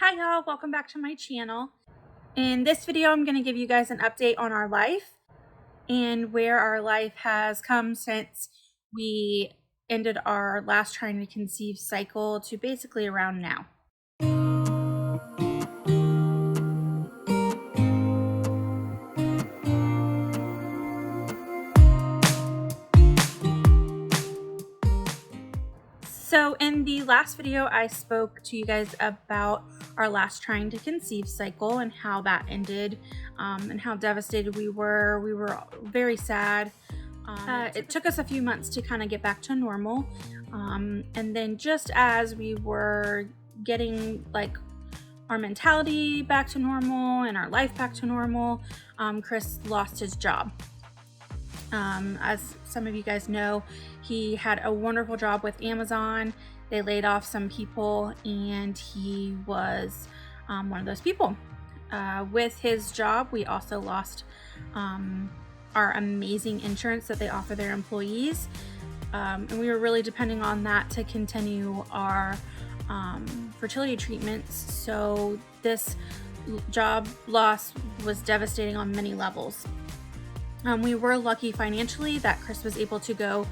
Hi y'all, welcome back to my channel. In this video, I'm going to give you guys an update on our life and where our life has come since we ended our last trying to conceive cycle to basically around now. So in the last video, I spoke to you guys about our last trying to conceive cycle and how that ended and how devastated we were. We were very sad. It took us a few months to kind of get back to normal. And then just as we were getting like our mentality back to normal and our life back to normal, Chris lost his job. As some of you guys know, he had a wonderful job with Amazon. They laid off some people and he was one of those people. With his job, we also lost our amazing insurance that they offer their employees. And we were really depending on that to continue our fertility treatments. So this job loss was devastating on many levels. We were lucky financially that Chris was able to go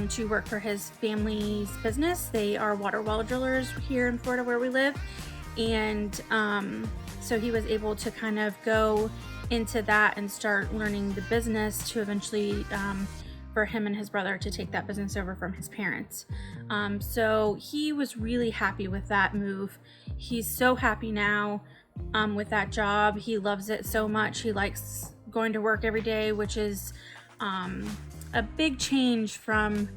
to work for his family's business. They are water well drillers here in Florida where we live. And so he was able to kind of go into that and start learning the business to eventually for him and his brother to take that business over from his parents. So he was really happy with that move. He's so happy now with that job. He loves it so much. He likes going to work every day, which is a big change from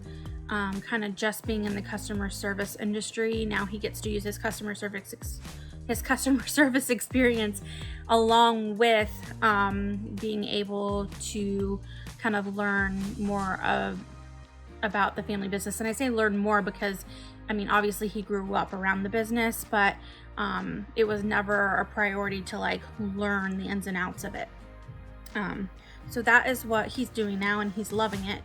kind of just being in the customer service industry. Now he gets to use his customer service experience along with being able to kind of learn more about the family business. And I say learn more because I mean, obviously he grew up around the business, but it was never a priority to like learn the ins and outs of it. So that is what he's doing now and he's loving it.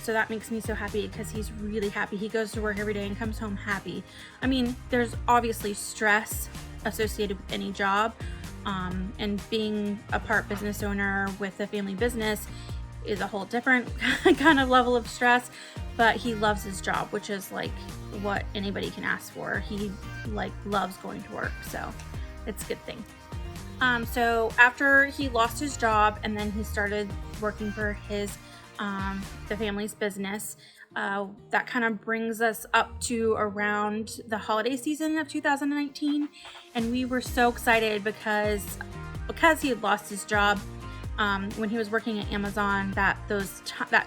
So that makes me so happy because he's really happy. He goes to work every day and comes home happy. I mean, there's obviously stress associated with any job, and being a part business owner with a family business is a whole different kind of level of stress, but he loves his job, which is like what anybody can ask for. He like loves going to work, so it's a good thing. So after he lost his job and then he started working for his the family's business, that kind of brings us up to around the holiday season of 2019, and we were so excited because he had lost his job when he was working at Amazon. That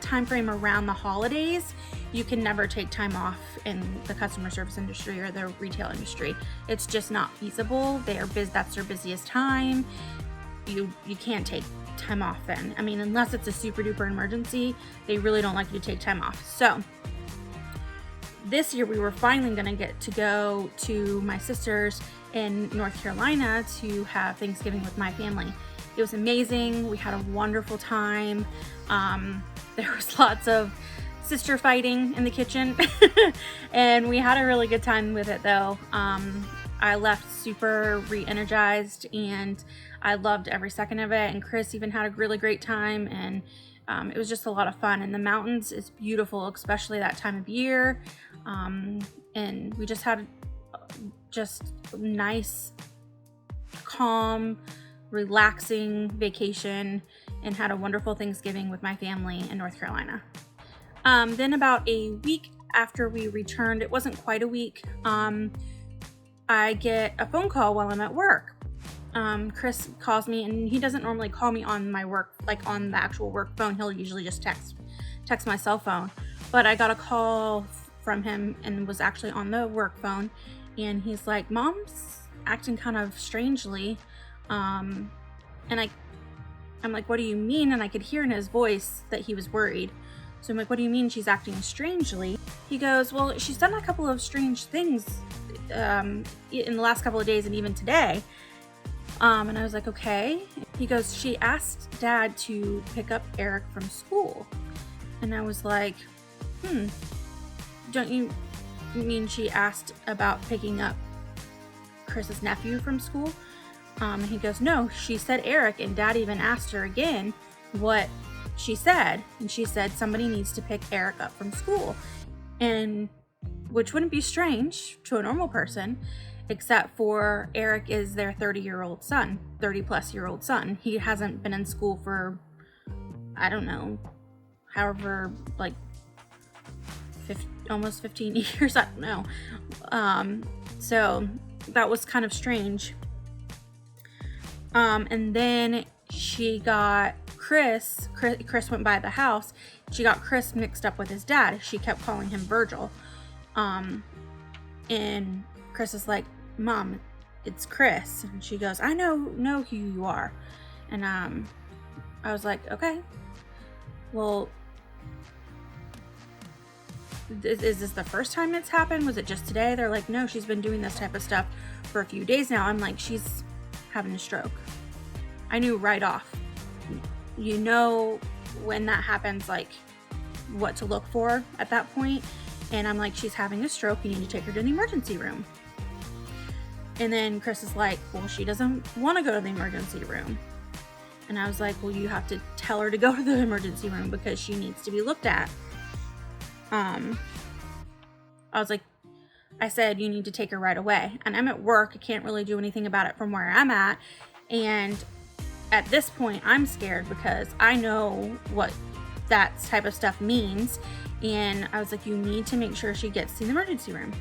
time frame around the holidays, you can never take time off in the customer service industry or the retail industry. It's just not feasible. That's their busiest time. You can't take time off then. I mean, unless it's a super duper emergency, they really don't like you to take time off. So this year we were finally going to get to go to my sister's in North Carolina to have Thanksgiving with my family. It was amazing. We had a wonderful time. There was lots of sister fighting in the kitchen and we had a really good time with it though. I left super re-energized and I loved every second of it, and Chris even had a really great time, and it was just a lot of fun. And the mountains is beautiful, especially that time of year, and we just had just nice, calm, relaxing vacation and had a wonderful Thanksgiving with my family in North Carolina. Then about a week after we returned, it wasn't quite a week, I get a phone call while I'm at work. Chris calls me, and he doesn't normally call me on my work, like on the actual work phone. He'll usually just text my cell phone, but I got a call from him and was actually on the work phone, and he's like, "Mom's acting kind of strangely." And I'm like, "What do you mean?" And I could hear in his voice that he was worried. So I'm like, "What do you mean she's acting strangely?" He goes, "Well, she's done a couple of strange things in the last couple of days and even today." And I was like, "Okay." He goes, "She asked Dad to pick up Eric from school." And I was like, "Don't you mean she asked about picking up Chris's nephew from school? And he goes, no, she said Eric, and Dad even asked her again what she said. And she said somebody needs to pick Eric up from school. And which wouldn't be strange to a normal person, except for Eric is their 30-year-old son, 30-plus-year-old son. He hasn't been in school for, I don't know, however, like almost 15 years, I don't know. So that was kind of strange. And then she got Chris went by the house. She got Chris mixed up with his dad. She kept calling him Virgil. And Chris is like, Mom, it's Chris. And she goes, I know who you are. And I was like, okay, well, is this the first time it's happened? Was it just today? They're like, no, she's been doing this type of stuff for a few days now. I'm like, she's having a stroke. I knew right off. You know when that happens, like what to look for at that point. And I'm like, she's having a stroke. You need to take her to the emergency room. And then Chris is like, well, she doesn't want to go to the emergency room. And I was like, well, you have to tell her to go to the emergency room because she needs to be looked at. I was like, I said, you need to take her right away. And I'm at work. I can't really do anything about it from where I'm at. And at this point, I'm scared because I know what that type of stuff means. And I was like, you need to make sure she gets to the emergency room.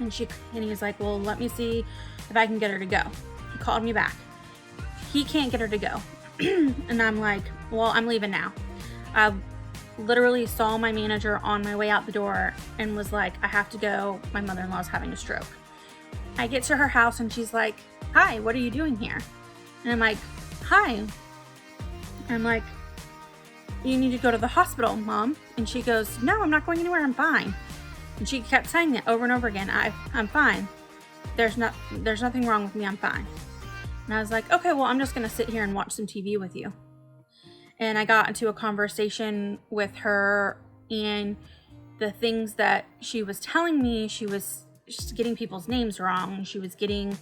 And he's like, well, let me see if I can get her to go. He called me back. He can't get her to go. And I'm like, well, I'm leaving now. I literally saw my manager on my way out the door and was like, I have to go. My mother-in-law's having a stroke. I get to her house and she's like, hi, what are you doing here? And I'm like, hi. I'm like, you need to go to the hospital, Mom. And she goes, no, I'm not going anywhere. I'm fine. And she kept saying it over and over again. I'm fine. There's nothing wrong with me. I'm fine. And I was like, okay, well, I'm just going to sit here and watch some TV with you. And I got into a conversation with her, and the things that she was telling me, she was just getting people's names wrong. She was getting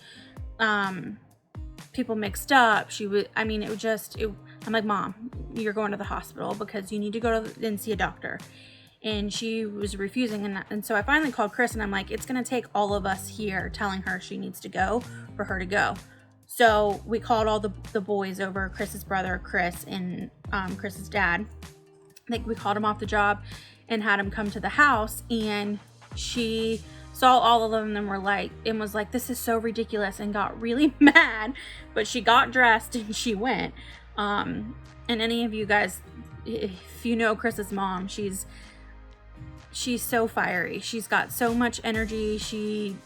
people mixed up. I'm like, Mom, you're going to the hospital because you need to go and see a doctor. And she was refusing. And so I finally called Chris, and I'm like, it's going to take all of us here telling her she needs to go for her to go. So we called all the boys over, Chris's brother, Chris, and Chris's dad. Like, we called him off the job and had him come to the house, and she saw all of them and was like, this is so ridiculous, and got really mad. But she got dressed and she went. And any of you guys, if you know Chris's mom, she's so fiery. She's got so much energy. She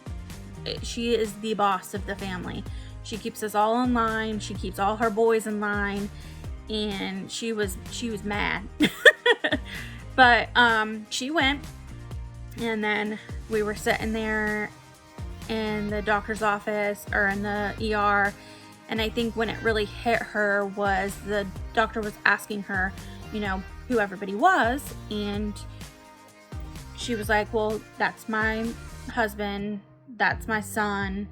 is the boss of the family. She keeps us all in line. She keeps all her boys in line. And she was mad. But she went, and then we were sitting there in the doctor's office, or in the ER. And I think when it really hit her was the doctor was asking her, who everybody was. And she was like, well, that's my husband. That's my son.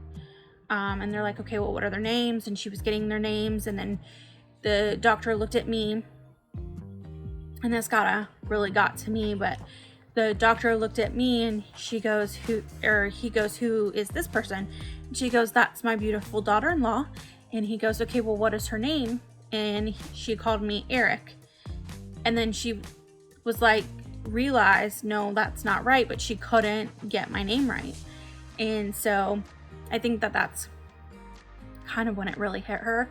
And they're like, okay, well, what are their names? And she was getting their names. And then the doctor looked at me, and this really got to me, but the doctor looked at me, and he goes, who is this person? And she goes, that's my beautiful daughter-in-law. And he goes, okay, well, what is her name? And she called me Eric. And then she was like, realized, no, that's not right, but she couldn't get my name right. And so I think that's kind of when it really hit her.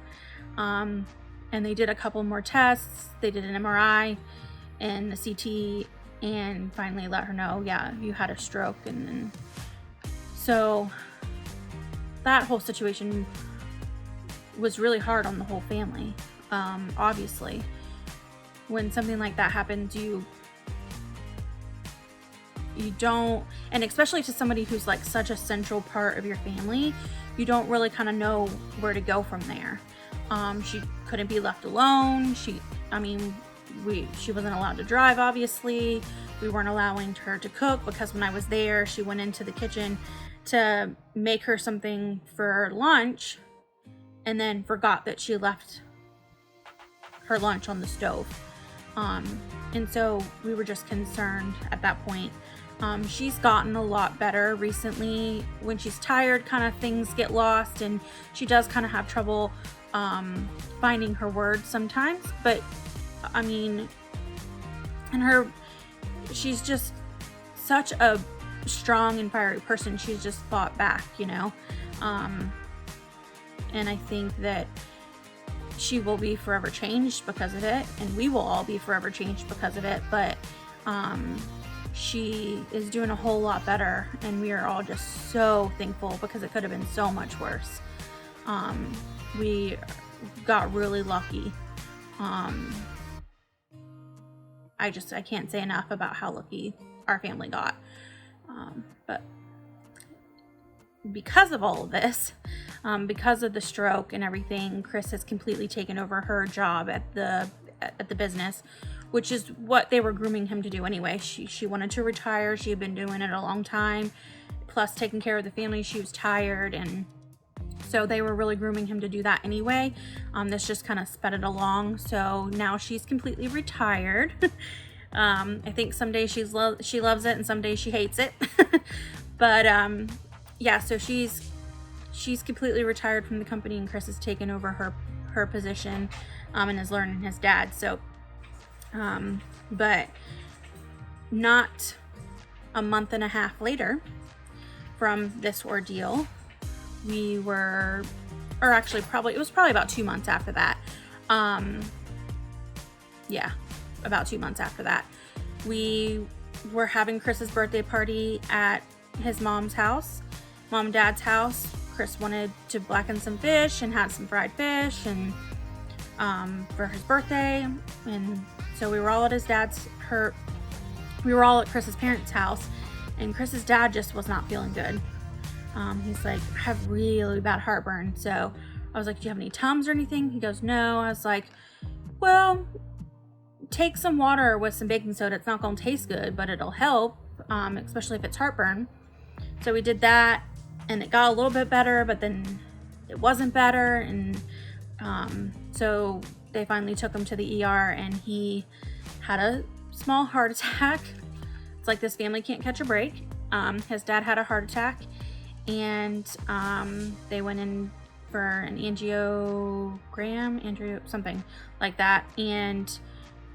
And they did a couple more tests. They did an MRI and a CT, and finally let her know, yeah, you had a stroke. And then, so that whole situation was really hard on the whole family. Obviously, when something like that happens, you don't, and especially to somebody who's like such a central part of your family, you don't really kind of know where to go from there. She couldn't be left alone. She wasn't allowed to drive, obviously. We weren't allowing her to cook because when I was there, she went into the kitchen to make her something for lunch and then forgot that she left her lunch on the stove. And so we were just concerned at that point. She's gotten a lot better recently. When she's tired, kind of things get lost, and she does kind of have trouble finding her words sometimes. But I mean, she's just such a strong and fiery person. She's just fought back, you know. And I think that she will be forever changed because of it, and we will all be forever changed because of it. But she is doing a whole lot better, and we are all just so thankful because it could have been so much worse. We got really lucky. I can't say enough about how lucky our family got. But because of all of this, because of the stroke and everything, Chris has completely taken over her job at the business, which is what they were grooming him to do anyway. She wanted to retire. She had been doing it a long time, plus taking care of the family. She was tired, and so they were really grooming him to do that anyway. This just kind of sped it along. So now she's completely retired. I think some days she loves it and some days she hates it. But yeah, so she's completely retired from the company, and Chris has taken over her position and is learning his dad. So but not a month and a half later from this ordeal, it was probably about 2 months after that. Yeah, about 2 months after that, we were having Chris's birthday party at his mom and dad's house. Chris wanted to blacken some fish and had some fried fish and for his birthday, and so we were all at Chris's parents' house, and Chris's dad just was not feeling good. He's like, I have really bad heartburn. So I was like, do you have any Tums or anything? He goes, no. I was like, well, take some water with some baking soda. It's not going to taste good, but it'll help, especially if it's heartburn. So we did that, and it got a little bit better, but then it wasn't better. And so they finally took him to the ER, and he had a small heart attack. It's like this family can't catch a break. His dad had a heart attack, and they went in for an angiogram, something like that, and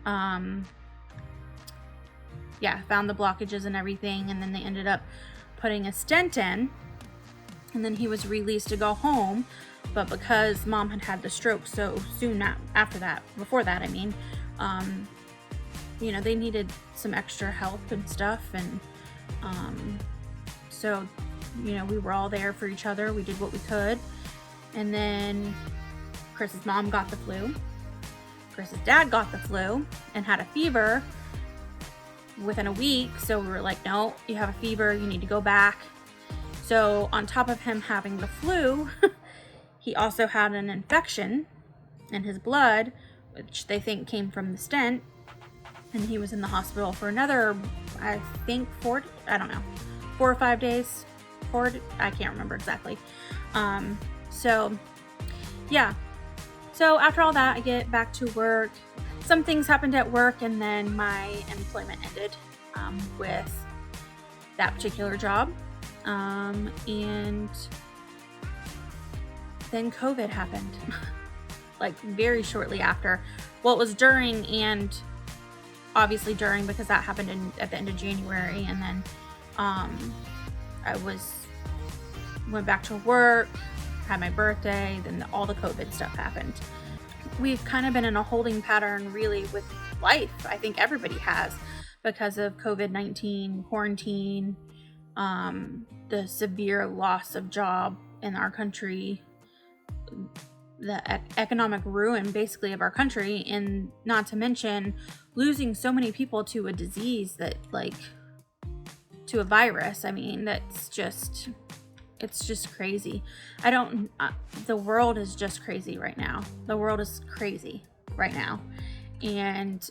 found the blockages and everything, and then they ended up putting a stent in, and then he was released to go home. But because mom had the stroke so soon before that, they needed some extra help and stuff, and so we were all there for each other. We did what we could. And then Chris's mom got the flu. Chris's dad got the flu and had a fever within a week. So we were like, no, you have a fever, you need to go back. So on top of him having the flu, he also had an infection in his blood, which they think came from the stent. And he was in the hospital for another, I think 4 or 5 days. I can't remember exactly. So yeah. So after all that, I get back to work. Some things happened at work, and then my employment ended with that particular job. And then COVID happened, like very shortly after. Well, it was during, and obviously during, because that happened at the end of January. And then I went back to work, had my birthday, then all the COVID stuff happened. We've kind of been in a holding pattern really with life. I think everybody has, because of COVID-19, quarantine, the severe loss of job in our country, the economic ruin basically of our country, and not to mention losing so many people to a disease to a virus. I mean, it's just crazy. The world is just crazy right now. The world is crazy right now. And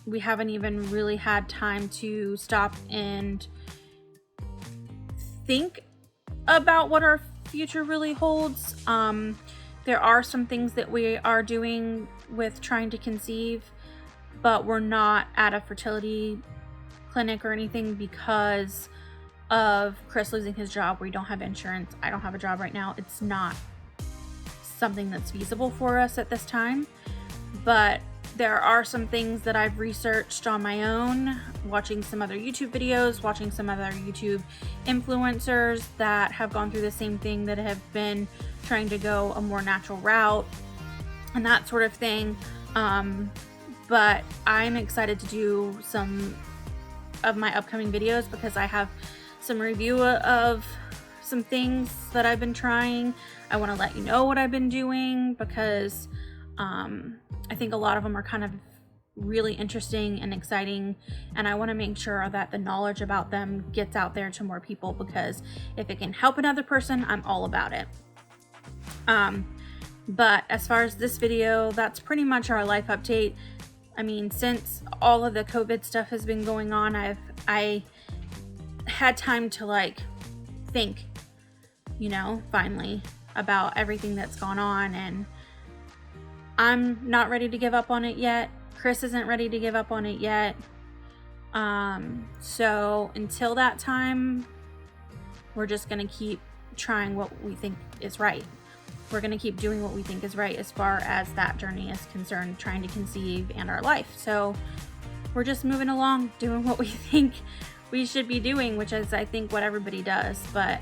we haven't even really had time to stop and think about what our future really holds. There are some things that we are doing with trying to conceive, but we're not at a fertility clinic or anything because of Chris losing his job. We don't have insurance. I don't have a job right now. It's not something that's feasible for us at this time, but there are some things that I've researched on my own, watching some other YouTube videos, watching some other YouTube influencers that have gone through the same thing, that have been trying to go a more natural route and that sort of thing. But I'm excited to do some of my upcoming videos because I have some review of some things that I've been trying. I want to let you know what I've been doing because I think a lot of them are kind of really interesting and exciting, and I want to make sure that the knowledge about them gets out there to more people, because if it can help another person, I'm all about it. But as far as this video, that's pretty much our life update. I mean, since all of the COVID stuff has been going on, I had time to like think, you know, finally, about everything that's gone on, and I'm not ready to give up on it yet. Chris isn't ready to give up on it yet. So until that time, we're just gonna keep trying what we think is right. We're gonna keep doing what we think is right as far as that journey is concerned, trying to conceive and our life. So we're just moving along, doing what we think we should be doing, which is, I think, what everybody does. But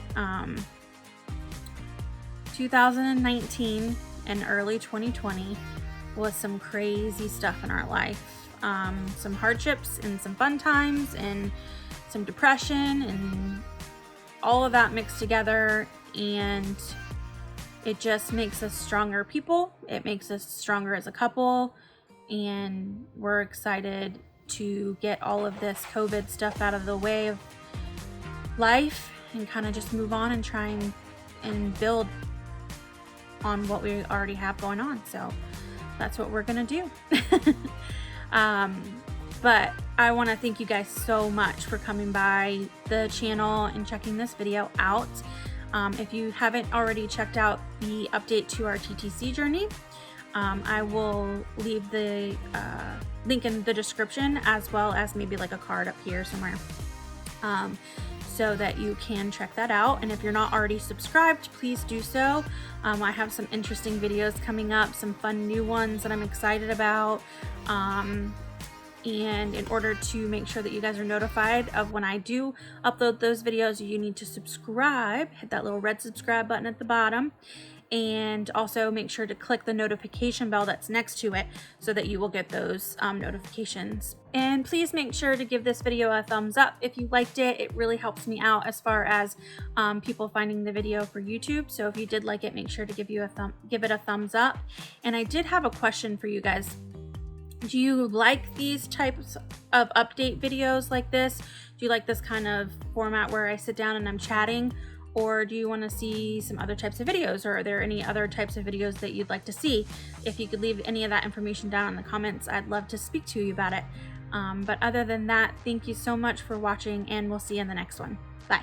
2019 and early 2020 was some crazy stuff in our life. Some hardships and some fun times and some depression and all of that mixed together, and it just makes us stronger people. It makes us stronger as a couple, and we're excited to get all of this COVID stuff out of the way of life and kind of just move on and try and build on what we already have going on. So that's what we're gonna do. But I want to thank you guys so much for coming by the channel and checking this video out. If you haven't already checked out the update to our TTC journey, I will leave the link in the description, as well as maybe like a card up here somewhere, so that you can check that out. And if you're not already subscribed, please do so. I have some interesting videos coming up, some fun new ones that I'm excited about. And in order to make sure that you guys are notified of when I do upload those videos, you need to subscribe. Hit that little red subscribe button at the bottom, and also make sure to click the notification bell that's next to it so that you will get those notifications. And please make sure to give this video a thumbs up if you liked it. It really helps me out as far as people finding the video for YouTube. So if you did like it, make sure to give it a thumbs up. And I did have a question for you guys. Do you like these types of update videos like this? Do you like this kind of format where I sit down and I'm chatting? Or do you want to see some other types of videos? Or are there any other types of videos that you'd like to see? If you could leave any of that information down in the comments, I'd love to speak to you about it. But other than that, thank you so much for watching, and we'll see you in the next one. Bye.